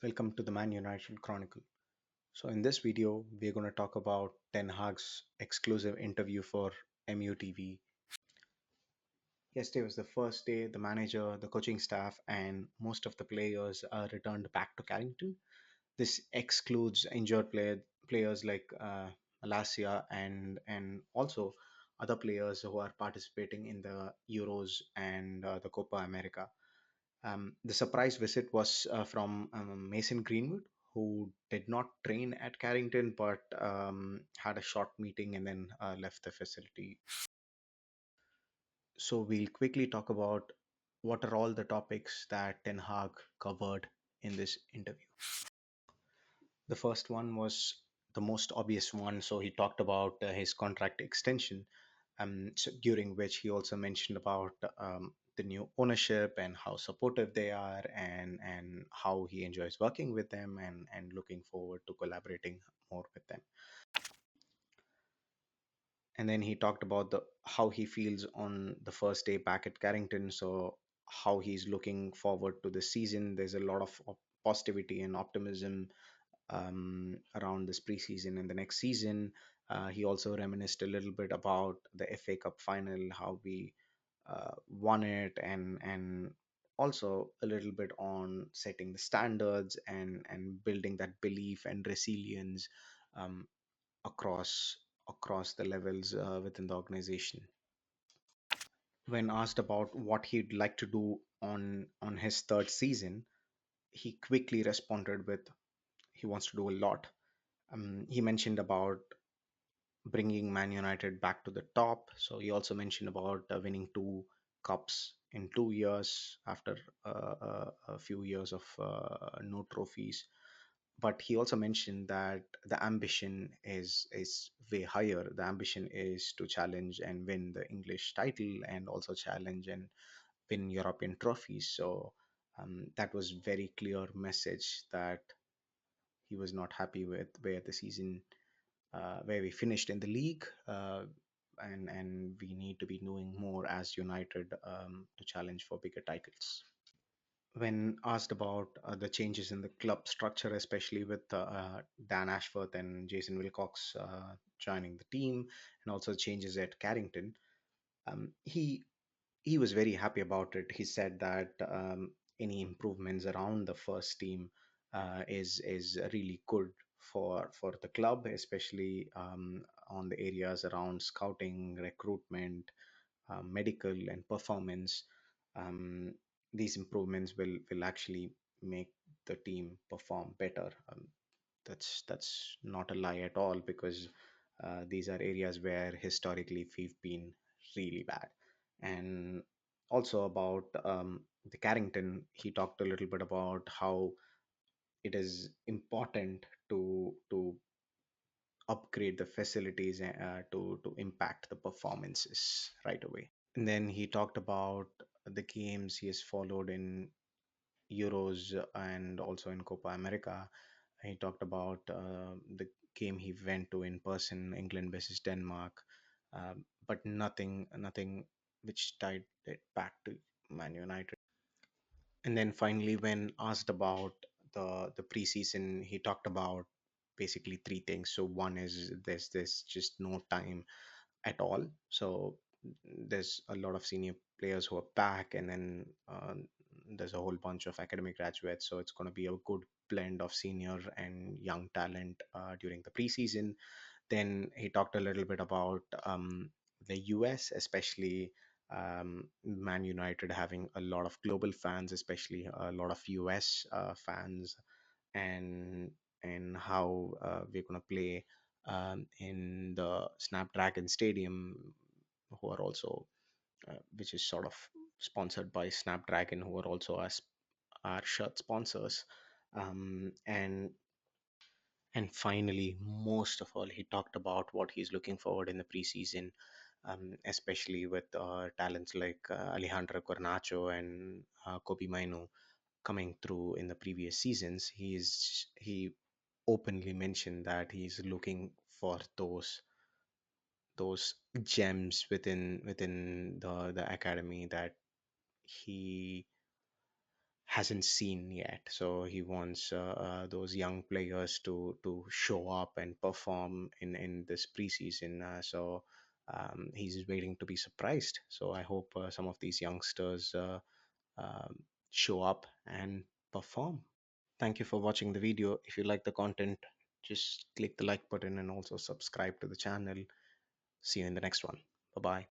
Welcome to the Man United Chronicle. So, in this video, we're going to talk about Ten Hag's exclusive interview for MUTV. Yesterday was the first day the manager, the coaching staff, and most of the players returned back to Carrington. This excludes injured players like Malasia and also other players who are participating in the Euros and the Copa America. The surprise visit was from Mason Greenwood, who did not train at Carrington but had a short meeting and then left the facility. So we'll quickly talk about what are all the topics that Ten Hag covered in this interview. The first one was the most obvious one. So he talked about his contract extension, during which he also mentioned about the new ownership and how supportive they are, and how he enjoys working with them, and looking forward to collaborating more with them. And then he talked about the how he feels on the first day back at Carrington. So how he's looking forward to the season. There's a lot of positivity and optimism around this preseason and the next season. He also reminisced a little bit about the FA Cup final, how we won it, and also a little bit on setting the standards and building that belief and resilience um, across across the levels within the organization. When asked about what he'd like to do on his third season, he quickly responded with he wants to do a lot. He mentioned about bringing Man United back to the top. So he also mentioned about winning two cups in 2 years after a few years of no trophies. But he also mentioned that the ambition is way higher. The ambition is to challenge and win the English title, and also challenge and win European trophies. So that was very clear message that he was not happy with where the season where we finished in the league, and we need to be doing more as United to challenge for bigger titles. When asked about the changes in the club structure, especially with Dan Ashworth and Jason Wilcox joining the team, and also changes at Carrington, he was very happy about it. He said that any improvements around the first team is really good for the club, especially on the areas around scouting, recruitment, medical, and performance. Um, these improvements will actually make the team perform better. That's not a lie at all, because these are areas where historically we've been really bad. And also about the Carrington, he talked a little bit about how it is important to upgrade the facilities to impact the performances right away. And then he talked about the games he has followed in Euros and also in Copa America. He talked about the game he went to in person, England versus Denmark, but nothing which tied it back to Man United. And then finally, when asked about the preseason, he talked about basically three things. So one is there's just no time at all. So there's a lot of senior players who are back, and then there's a whole bunch of academic graduates. So it's going to be a good blend of senior and young talent during the preseason. Then he talked a little bit about the US, especially Man United having a lot of global fans, especially a lot of US fans, and and how we're going to play in the Snapdragon Stadium, who are also which is sort of sponsored by Snapdragon, who are also as our shirt sponsors. And finally, most of all, he talked about what he's looking forward in the preseason, especially with talents like Alejandro Garnacho and Kobe Mainu coming through in the previous seasons. He openly mentioned that he's looking for those gems within the academy that he hasn't seen yet. So he wants those young players to show up and perform in this preseason. He's waiting to be surprised. So I hope some of these youngsters um, show up and perform. Thank you for watching the video. If you like the content, just click the like button and also subscribe to the channel. See you in the next one. Bye bye.